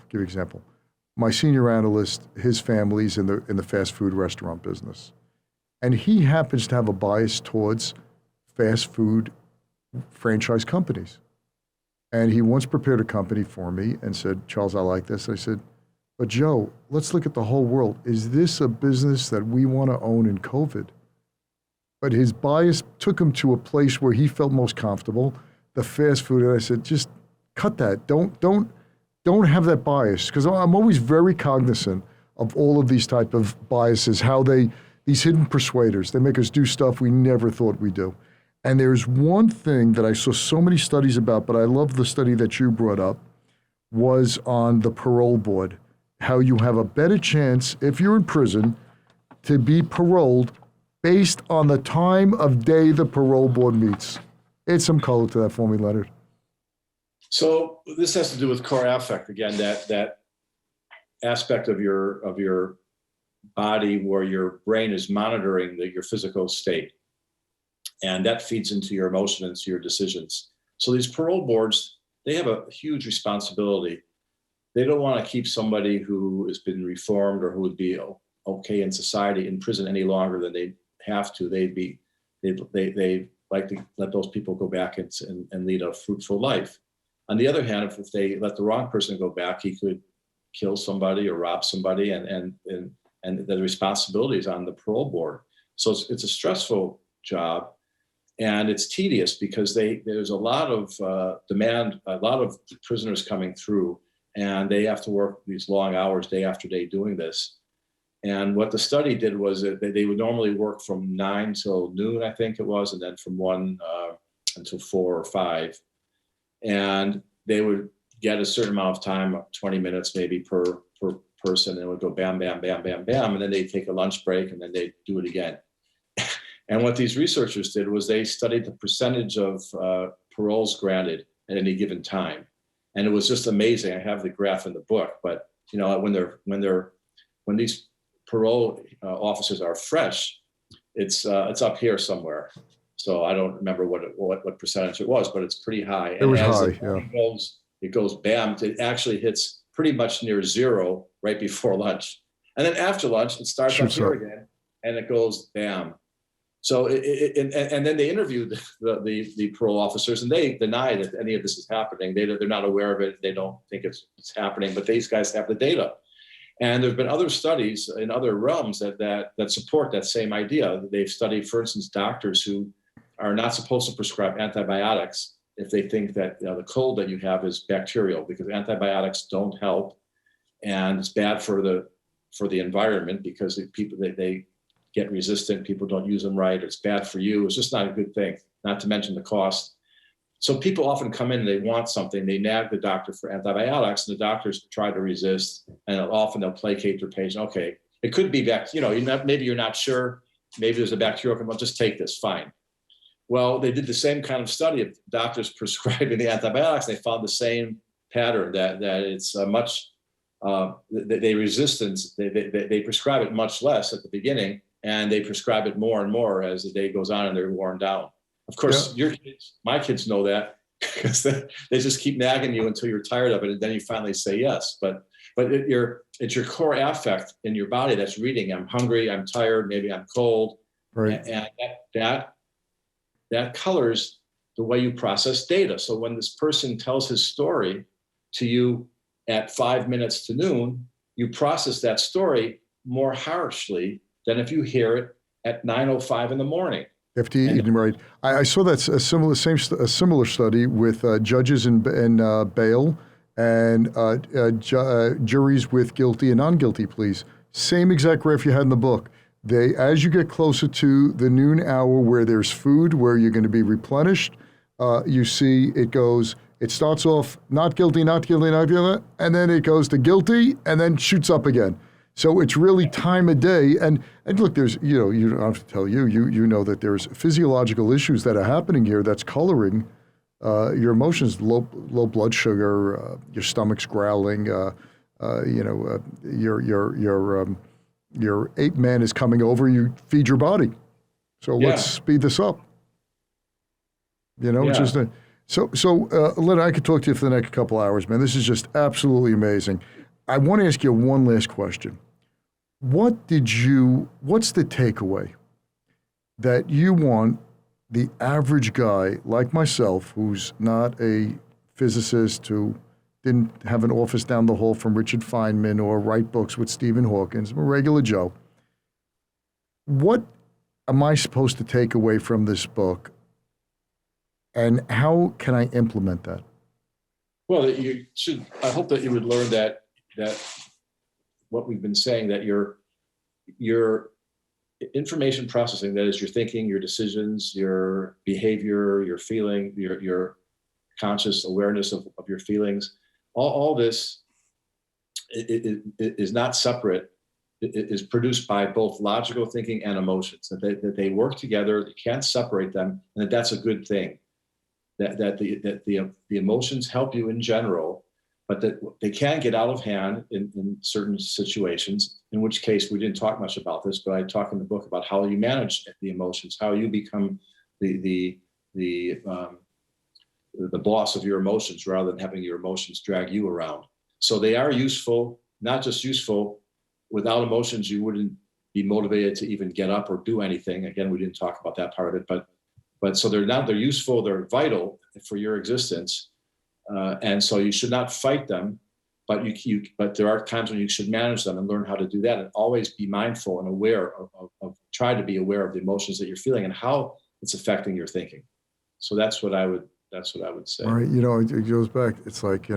My senior analyst, his family's in the fast food restaurant business, and he happens to have a bias towards fast food franchise companies. And he once prepared a company for me and said, Charles, I like this. I said, but Joe, let's look at the whole world. Is this a business that we want to own in COVID? But his bias took him to a place where he felt most comfortable, the fast food. And I said, just cut that. Don't have that bias. Because I'm always very cognizant of all of these type of biases, these hidden persuaders, they make us do stuff we never thought we'd do. And there's one thing that I saw so many studies about, but I love the study that you brought up, was on the parole board. How you have a better chance, if you're in prison, to be paroled based on the time of day the parole board meets. Add some color to that for me, Leonard. So this has to do with core affect again, that aspect of your body where your brain is monitoring your physical state. And that feeds into your emotions, your decisions. So these parole boards, they have a huge responsibility. They don't want to keep somebody who has been reformed or who would be okay in society in prison any longer than they have to. They like to let those people go back and lead a fruitful life. On the other hand, if they let the wrong person go back, he could kill somebody or rob somebody, and the responsibility is on the parole board. So it's a stressful job. And it's tedious because there's a lot of demand, a lot of prisoners coming through, and they have to work these long hours day after day doing this. And what the study did was that they would normally work from 9 till noon, I think it was, and then from 1 until 4 or 5. And they would get a certain amount of time, 20 minutes maybe per person, and it would go bam, bam, bam, bam, bam, and then they'd take a lunch break, and then they'd do it again. And what these researchers did was they studied the percentage of paroles granted at any given time, and it was just amazing. I have the graph in the book, but when these parole officers are fresh, it's up here somewhere. So I don't remember what percentage it was, but it's pretty high. It was and as high, the yeah. It goes bam. It actually hits pretty much near zero right before lunch, and then after lunch it starts up here again, and it goes bam. So and then they interviewed the parole officers, and they deny that any of this is happening. They're not aware of it. They don't think it's happening, but these guys have the data. And there've been other studies in other realms that support that same idea. They've studied, for instance, doctors who are not supposed to prescribe antibiotics if they think that the cold that you have is bacterial, because antibiotics don't help, and it's bad for the environment because they get resistant, people don't use them right, it's bad for you, it's just not a good thing, not to mention the cost. So people often come in and they want something, they nag the doctor for antibiotics, and the doctors try to resist, and often they'll placate their patient. Okay, it could be maybe you're not sure, maybe there's a bacterial, well, just take this, fine. Well, they did the same kind of study of doctors prescribing the antibiotics, and they found the same pattern, that it's much, they prescribe it much less at the beginning, and they prescribe it more and more as the day goes on and they're worn down. Of course, my kids know that because they just keep nagging you until you're tired of it, and then you finally say yes. But it's your core affect in your body that's reading. I'm hungry. I'm tired. Maybe I'm cold. Right. And that colors the way you process data. So when this person tells his story to you at 5 minutes to noon, you process that story more harshly than if you hear it at 9:05 in the morning. Right. I saw that a similar study with judges in bail and juries with guilty and non-guilty pleas. Same exact graph you had in the book. As you get closer to the noon hour where there's food, where you're going to be replenished, you see it starts off not guilty, not guilty, not guilty, and then it goes to guilty and then shoots up again. So it's really time of day. And look, there's, you don't have to tell you know that there's physiological issues that are happening here that's coloring your emotions, low blood sugar, your stomach's growling, your ape man is coming over, you feed your body. So let's speed this up. It's just Leonard, I could talk to you for the next couple hours, man. This is just absolutely amazing. I want to ask you one last question. What's the takeaway that you want the average guy like myself, who's not a physicist, who didn't have an office down the hall from Richard Feynman or write books with Stephen Hawking, I'm a regular Joe. What am I supposed to take away from this book, and how can I implement that? Well, I hope that you would learn that what we've been saying, that your information processing, that is your thinking, your decisions, your behavior, your feeling, your conscious awareness of your feelings, all this is not separate. It is produced by both logical thinking and emotions, that they work together. You can't separate them, and that's a good thing. That the emotions help you in general, but that they can get out of hand in certain situations, in which case we didn't talk much about this, but I talk in the book about how you manage the emotions, how you become the boss of your emotions rather than having your emotions drag you around. So they are useful, not just useful. Without emotions, you wouldn't be motivated to even get up or do anything. Again, we didn't talk about that part of it, but so they're useful, they're vital for your existence. And so you should not fight them, but but there are times when you should manage them and learn how to do that, and always be mindful and aware try to be aware of the emotions that you're feeling and how it's affecting your thinking. So that's what I would say. All right. It goes back. It's like,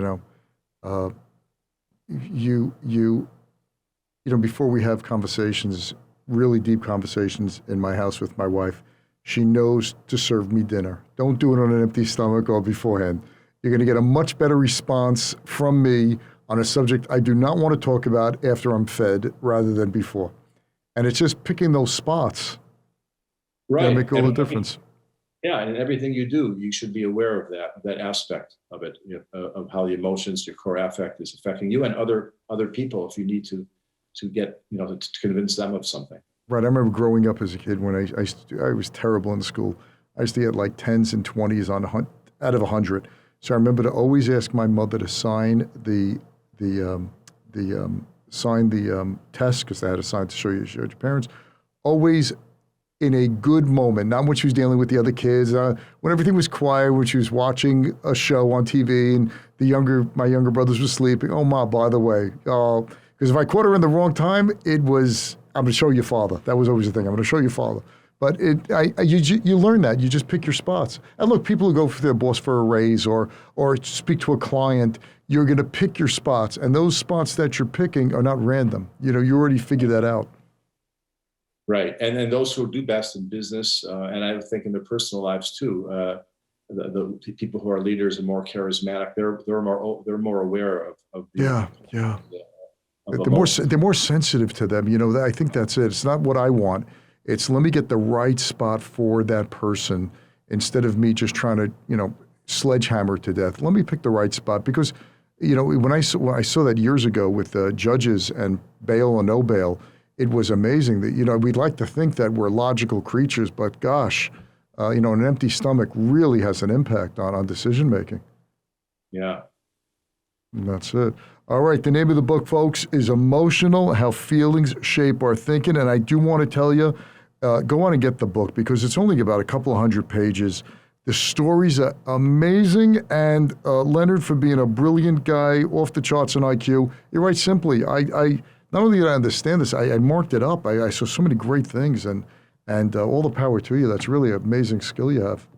before we have conversations, really deep conversations in my house with my wife, she knows to serve me dinner. Don't do it on an empty stomach or beforehand. You're going to get a much better response from me on a subject I do not want to talk about after I'm fed rather than before. And it's just picking those spots that make all the difference. Yeah, and everything you do, you should be aware of that aspect of it, of how the emotions, your core affect is affecting you and other people if you need to get, to convince them of something. Right. I remember growing up as a kid when I was terrible in school. I used to get like 10s and 20s out of 100. So I remember to always ask my mother to sign the test, because they had to sign to show your parents. Always in a good moment, not when she was dealing with the other kids, when everything was quiet, when she was watching a show on TV and my younger brothers were sleeping. Oh, Ma, by the way, because if I caught her in the wrong time, it was, I'm going to show your father. That was always the thing. I'm going to show your father. But you learn that. You just pick your spots. And look, people who go for their boss for a raise or speak to a client, you're going to pick your spots. And those spots that you're picking are not random. You already figured that out. Right. And then those who do best in business, and I think in their personal lives too, the people who are leaders and more charismatic, they're more aware of the, they're more sensitive to them. I think that's it. It's not what I want. It's let me get the right spot for that person instead of me just trying to, sledgehammer to death. Let me pick the right spot because, when I saw that years ago with judges and bail or no bail, it was amazing that, we'd like to think that we're logical creatures, but gosh, an empty stomach really has an impact on decision making. Yeah. And that's it. All right, the name of the book, folks, is Emotional: How Feelings Shape Our Thinking. And I do want to tell you, go on and get the book because it's only about a couple of 100 pages. The stories are amazing, and Leonard, for being a brilliant guy, off the charts in IQ, he writes simply. I not only did I understand this, I marked it up. I saw so many great things, and all the power to you. That's really an amazing skill you have.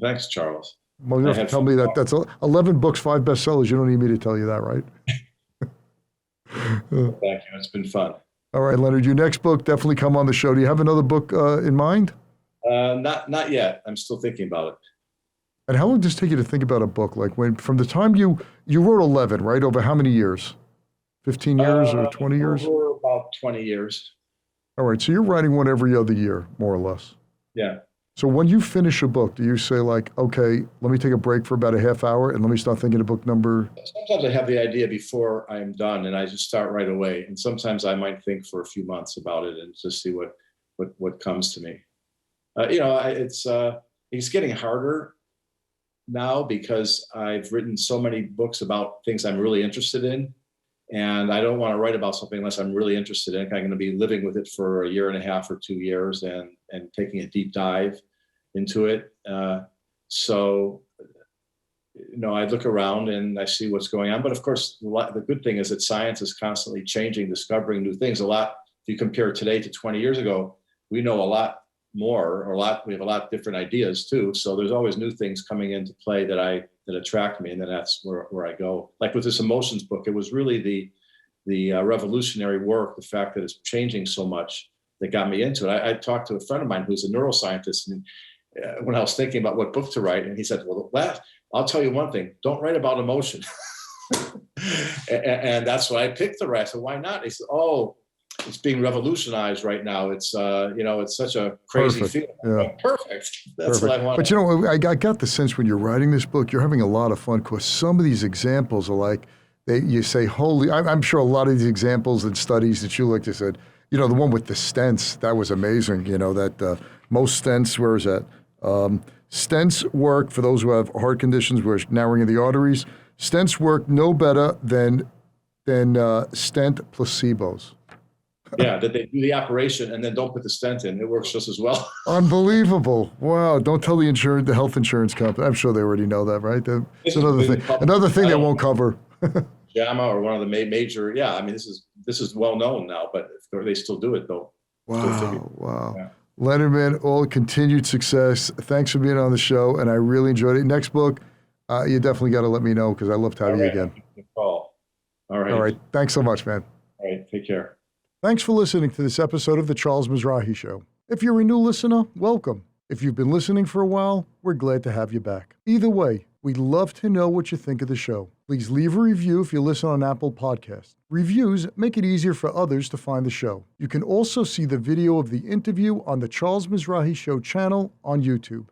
Thanks, Charles. Well, you have to tell me that's 11 books, 5 bestsellers. You don't need me to tell you that, right? Thank you. It's been fun. All right, Leonard, your next book, definitely come on the show. Do you have another book in mind? Not yet. I'm still thinking about it. And how long does it take you to think about a book? Like from the time you wrote 11, right? Over how many years? 15 years or 20 years? Over about 20 years. All right, so you're writing one every other year, more or less. Yeah. So when you finish a book, do you say like, okay, let me take a break for about a half hour and let me start thinking of book number? Sometimes I have the idea before I'm done and I just start right away. And sometimes I might think for a few months about it and just see what comes to me. It's getting harder now because I've written so many books about things I'm really interested in. And I don't want to write about something unless I'm really interested in it. I'm going to be living with it for a year and a half or 2 years and taking a deep dive into it. So I look around and I see what's going on. But of course, the good thing is that science is constantly changing, discovering new things. A lot, if you compare today to 20 years ago, we know a lot more, we have a lot of different ideas too. So there's always new things coming into play that attract me, and then that's where I go. Like with this emotions book, it was really the revolutionary work, the fact that it's changing so much that got me into it. I talked to a friend of mine who's a neuroscientist, and when I was thinking about what book to write, and he said, well, I'll tell you one thing, don't write about emotion. and that's what I picked to write. I said, why not? He said, oh, it's being revolutionized right now. It's it's such a crazy feeling. Yeah. Perfect. That's what I want. But I got the sense when you're writing this book, you're having a lot of fun because some of these examples are like, you say, holy, I'm sure a lot of these examples and studies that you looked at said, the one with the stents, that was amazing. That most stents, where is that? Stents work for those who have heart conditions, where it's narrowing of the arteries. Stents work no better than stent placebos. Yeah, that they do the operation and then don't put the stent in. It works just as well. Unbelievable. Wow. Don't tell the health insurance company. I'm sure they already know that, right? It's another thing. Another thing they won't cover. JAMA or one of the major, I mean, this is well known now, but they still do it though. Wow. Yeah. Leonard, man, all continued success. Thanks for being on the show, and I really enjoyed it. Next book, you definitely got to let me know because I'd love to have you again. All right. All right. Thanks so much, man. All right. Take care. Thanks for listening to this episode of The Charles Mizrahi Show. If you're a new listener, welcome. If you've been listening for a while, we're glad to have you back. Either way, we'd love to know what you think of the show. Please leave a review if you listen on Apple Podcasts. Reviews make it easier for others to find the show. You can also see the video of the interview on The Charles Mizrahi Show channel on YouTube.